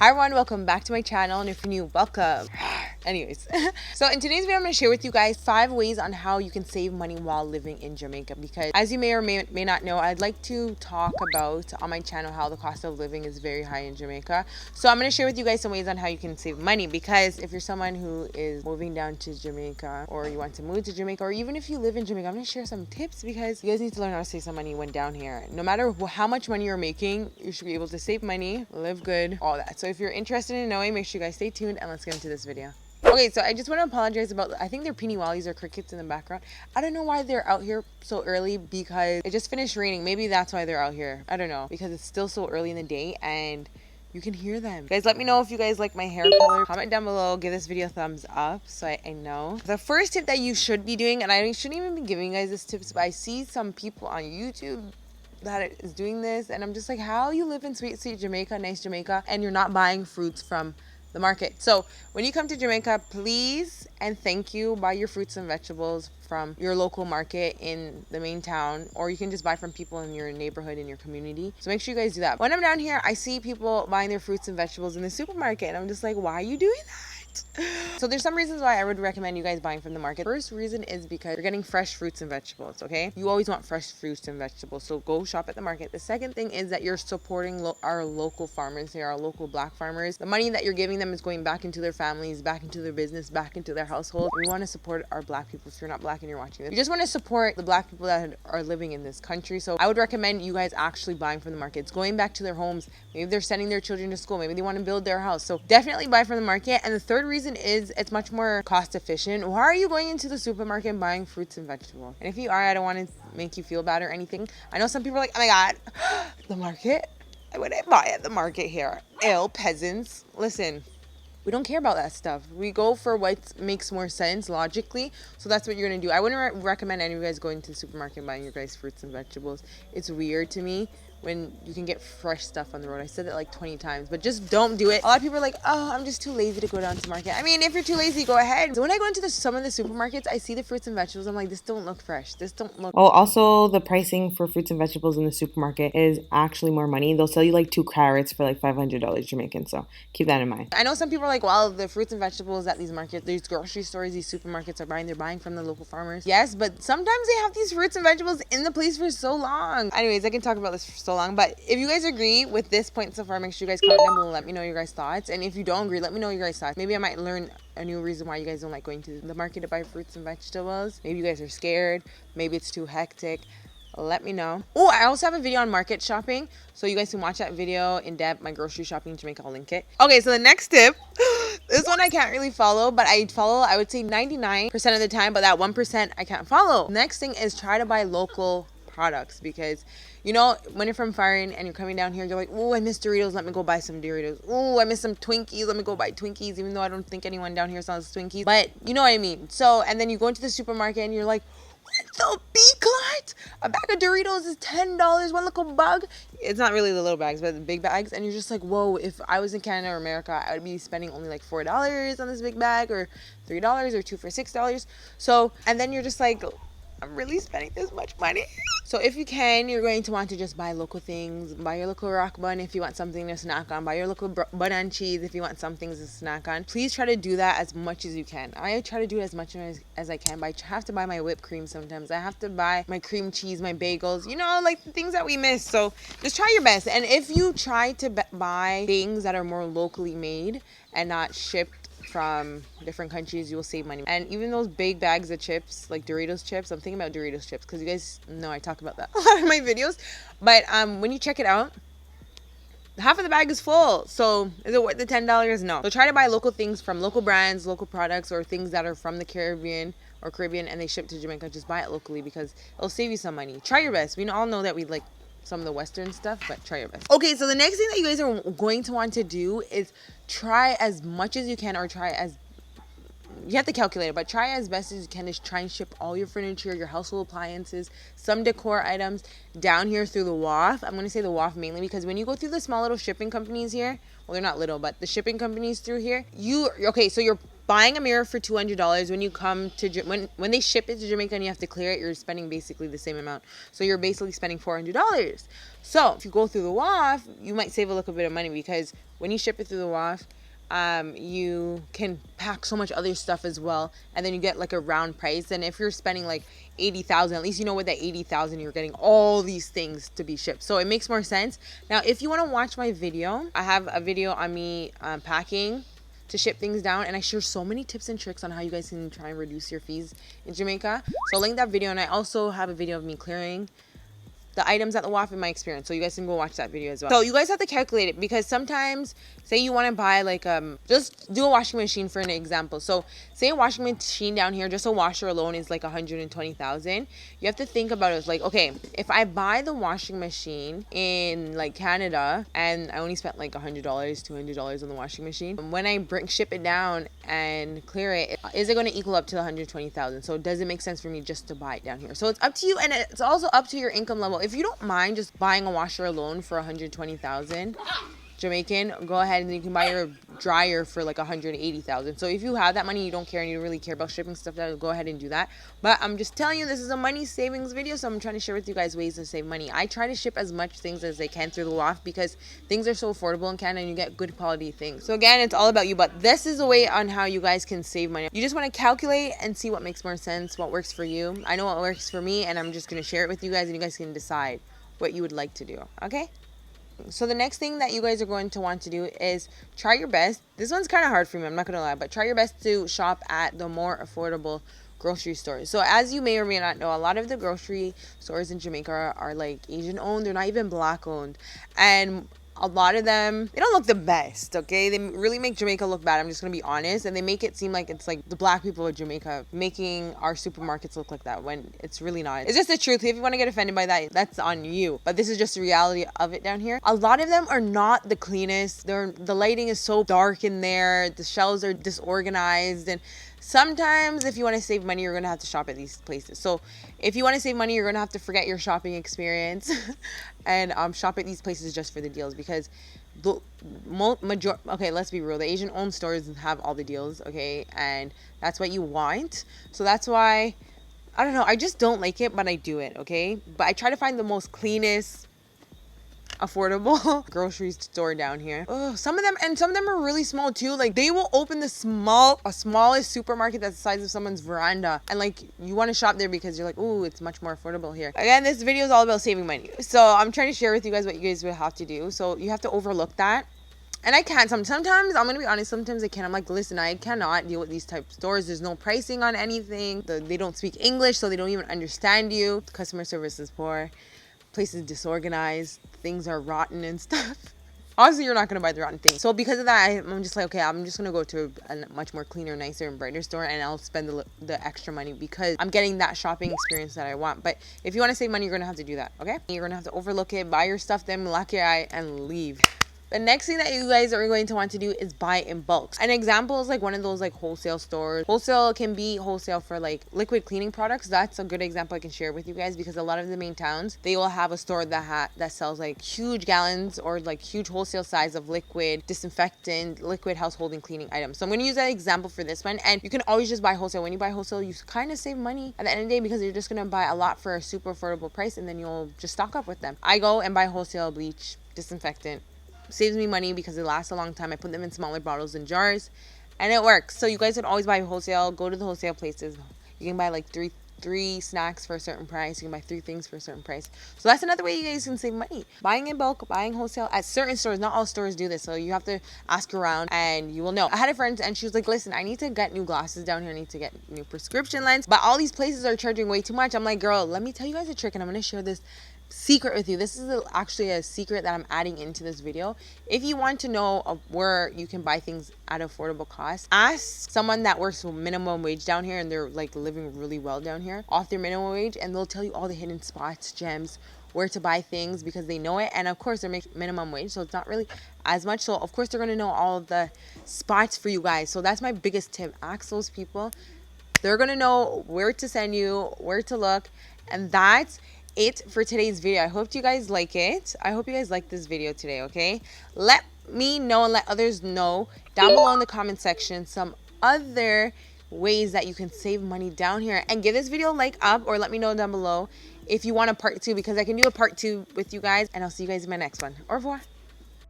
Hi everyone, welcome back to my channel, and if you're new, welcome. Anyways, so in today's video, I'm going to share with you guys 5 ways on how you can save money while living in Jamaica, because as you may or may not know, I'd like to talk about on my channel how the cost of living is very high in Jamaica. So I'm going to share with you guys some ways on how you can save money, because if you're someone who is moving down to Jamaica, or you want to move to Jamaica, or even if you live in Jamaica, I'm going to share some tips because you guys need to learn how to save some money when down here. No matter how much money you're making, you should be able to save money, live good, all that. So if you're interested in knowing, make sure you guys stay tuned and let's get into this video. Okay, so I just want to apologize about, I think they're peeny-wallies or crickets in the background. I don't know why they're out here so early, because it just finished raining. Maybe that's why they're out here. I don't know, because it's still so early in the day and you can hear them. Guys, let me know if you guys like my hair color. Comment down below, give this video a thumbs up so I know. The first tip that you should be doing, and I shouldn't even be giving you guys this tips, but I see some people on YouTube that is doing this and I'm just like, how you live in sweet Jamaica, nice Jamaica, and you're not buying fruits from the market. So when you come to Jamaica, please and thank you, buy your fruits and vegetables from your local market in the main town, or you can just buy from people in your neighborhood, in your community. So make sure you guys do that. When I'm down here, I see people buying their fruits and vegetables in the supermarket and I'm just like, why are you doing that? So there's some reasons why I would recommend you guys buying from the market. First reason is because you're getting fresh fruits and vegetables, okay? You always want fresh fruits and vegetables, so go shop at the market. The second thing is that you're supporting our local farmers here, our local black farmers. The money that you're giving them is going back into their families, back into their business, back into their household. We want to support our black people. If you're not black and you're watching this, you just want to support the black people that are living in this country. So I would recommend you guys actually buying from the market. It's going back to their homes. Maybe they're sending their children to school. Maybe they want to build their house. So definitely buy from the market. And the third reason is it's much more cost efficient. Why are you going into the supermarket and buying fruits and vegetables? And if you are, I don't want to make you feel bad or anything. I know some people are like, oh my God, the market? I wouldn't buy at the market here. Ew, peasants. Listen, we don't care about that stuff. We go for what makes more sense logically. So that's what you're going to do. I wouldn't recommend any of you guys going to the supermarket and buying your guys fruits and vegetables. It's weird to me when you can get fresh stuff on the road. I said it like 20 times, but just don't do it. A lot of people are like, oh, I'm just too lazy to go down to the market. I mean, if you're too lazy, go ahead. So when I go into some of the supermarkets, I see the fruits and vegetables. I'm like, this don't look fresh. This don't look. Oh, also the pricing for fruits and vegetables in the supermarket is actually more money. They'll sell you like 2 carrots for like $500 Jamaican. So keep that in mind. I know some people are like, well, the fruits and vegetables at these markets, these grocery stores, these supermarkets they're buying from the local farmers. Yes, but sometimes they have these fruits and vegetables in the place for so long. Anyways, I can talk about this for so long, but if you guys agree with this point so far, make sure you guys comment down below, let me know your guys' thoughts. And if you don't agree, let me know your guys' thoughts. Maybe I might learn a new reason why you guys don't like going to the market to buy fruits and vegetables. Maybe you guys are scared. Maybe it's too hectic. Let me know. Oh, I also have a video on market shopping, so you guys can watch that video in depth. My grocery shopping in Jamaica, I'll link it. Okay, so the next tip, this one I can't really follow, but I would say 99% of the time, but that 1% I can't follow. Next thing is try to buy local products, because you know, when you're from foreign and you're coming down here, you're like, oh, I miss Doritos, let me go buy some Doritos. Oh, I miss some Twinkies, let me go buy Twinkies, even though I don't think anyone down here sells Twinkies, but you know what I mean. So, and then you go into the supermarket and you're like, what the B-clot? A bag of Doritos is $10, one little bag. It's not really the little bags, but the big bags. And you're just like, whoa, if I was in Canada or America, I would be spending only like $4 on this big bag, or $3, or 2 for $6. So, and then you're just like, I'm really spending this much money. So if you can, you're going to want to just buy local things. Buy your local rock bun if you want something to snack on. Buy your local bun and cheese if you want some things to snack on. Please try to do that as much as you can. I try to do it as much as I can, but I have to buy my whipped cream sometimes. I have to buy my cream cheese, my bagels, you know, like the things that we miss. So just try your best. And if you try to buy things that are more locally made and not shipped from different countries, you will save money. And even those big bags of chips, like Doritos chips, I'm thinking about Doritos chips because you guys know I talk about that a lot in my videos. But when you check it out, half of the bag is full. So is it worth the $10? No. So try to buy local things from local brands, local products, or things that are from the Caribbean and they ship to Jamaica. Just buy it locally because it'll save you some money. Try your best. We all know that we like some of the Western stuff, but try your best. Okay, so the next thing that you guys are going to want to do is try as much as you can, or you have to calculate it, but try as best as you can to try and ship all your furniture, your household appliances, some decor items down here through the WAF. I'm going to say the WAF mainly because when you go through the small little shipping companies here, well, they're not little, but the shipping companies through here, so you're buying a mirror for $200 when you come to when they ship it to Jamaica and you have to clear it, you're spending basically the same amount. So you're basically spending $400. So if you go through the WAF, you might save a little bit of money because when you ship it through the WAF, you can pack so much other stuff as well, and then you get like a round price. And if you're spending like 80,000, at least you know with that 80,000 you're getting all these things to be shipped, so it makes more sense. Now if you want to watch my video, I have a video on me packing to ship things down, and I share so many tips and tricks on how you guys can try and reduce your fees in Jamaica. So I'll link that video, and I also have a video of me clearing the items at the WAF in my experience, so you guys can go watch that video as well. So you guys have to calculate it, because sometimes, say you want to buy like just do a washing machine for an example. So say a washing machine down here, just a washer alone is like 120,000. You have to think about it like, okay, if I buy the washing machine in like Canada and I only spent like $100, $200 on the washing machine, when I ship it down and clear it, is it going to equal up to the 120,000? So does it make sense for me just to buy it down here? So it's up to you, and it's also up to your income level. If you don't mind just buying a washer alone for 120,000 Jamaican, go ahead and you can buy your dryer for like 180,000. So if you have that money, you don't care and you don't really care about shipping stuff, that go ahead and do that. But I'm just telling you, this is a money savings video, so I'm trying to share with you guys ways to save money. I try to ship as much things as I can through the WAF because things are so affordable in Canada and you get good quality things. So again, it's all about you, but this is a way on how you guys can save money. You just want to calculate and see what makes more sense, what works for you. I know what works for me, and I'm just going to share it with you guys, and you guys can decide what you would like to do. Okay? So the next thing that you guys are going to want to do is try your best. This one's kind of hard for me, I'm not gonna lie, but try your best to shop at the more affordable grocery stores. So as you may or may not know, a lot of the grocery stores in Jamaica are like Asian owned. They're not even black owned, and a lot of them, they don't look the best, okay? They really make Jamaica look bad, I'm just gonna be honest. And they make it seem like it's like the black people of Jamaica making our supermarkets look like that, when it's really not. It's just the truth. If you want to get offended by that, that's on you, but this is just the reality of it down here. A lot of them are not the cleanest. The lighting is so dark in there, the shelves are disorganized, and sometimes if you want to save money, you're going to have to shop at these places. So if you want to save money, you're going to have to forget your shopping experience and shop at these places just for the deals, because okay, let's be real, the Asian owned stores have all the deals, okay, and that's what you want. So that's why, I don't know, I just don't like it, but I do it, okay? But I try to find the most cleanest, affordable grocery store down here. Oh, some of them are really small too. Like they will open the smallest supermarket that's the size of someone's veranda, and like you want to shop there because you're like, oh, it's much more affordable here. Again, this video is all about saving money, so I'm trying to share with you guys what you guys would have to do. So you have to overlook that. And I can't. Sometimes, I'm going to be honest, sometimes I can't. I'm like, listen, I cannot deal with these type of stores. There's no pricing on anything. They don't speak English, so they don't even understand you. The customer service is poor. Places disorganized. Things are rotten and stuff. Obviously, you're not going to buy the rotten things. So because of that, I'm just like, okay, I'm just going to go to a much more cleaner, nicer, and brighter store, and I'll spend the extra money because I'm getting that shopping experience that I want. But if you want to save money, you're going to have to do that, okay? You're going to have to overlook it, buy your stuff, then lock your eye, and leave. The next thing that you guys are going to want to do is buy in bulk. An example is like one of those like wholesale stores. Wholesale can be wholesale for like liquid cleaning products. That's a good example I can share with you guys, because a lot of the main towns, they will have a store that sells like huge gallons or like huge wholesale size of liquid disinfectant, liquid household and cleaning items. So I'm going to use that example for this one. And you can always just buy wholesale. When you buy wholesale, you kind of save money at the end of the day, because you're just going to buy a lot for a super affordable price, and then you'll just stock up with them. I go and buy wholesale bleach, disinfectant. Saves me money because it lasts a long time. I put them in smaller bottles and jars, and it works. So you guys would always buy wholesale. Go to the wholesale places. You can buy like three snacks for a certain price. You can buy 3 things for a certain price. So that's another way you guys can save money. Buying in bulk, buying wholesale at certain stores. Not all stores do this, so you have to ask around and you will know. I had a friend and she was like, listen, I need to get new glasses down here. I need to get new prescription lens, but all these places are charging way too much. I'm like, girl, let me tell you guys a trick, and I'm going to share this secret with you. This is actually a secret that I'm adding into this video. If you want to know where you can buy things at affordable cost, ask someone that works minimum wage down here and they're like living really well down here off their minimum wage, and they'll tell you all the hidden spots, gems, where to buy things, because they know it. And of course they're making minimum wage, so it's not really as much, so of course they're going to know all of the spots for you guys. So that's my biggest tip. Ask those people. They're going to know where to send you, where to look. And that's it for today's video. I hope you guys like it. I hope you guys like this video today, okay? Let me know and let others know down below in the comment section some other ways that you can save money down here. And give this video a like up, or let me know down below if you want a part 2, because I can do a part 2 with you guys. And I'll see you guys in my next one. Au revoir.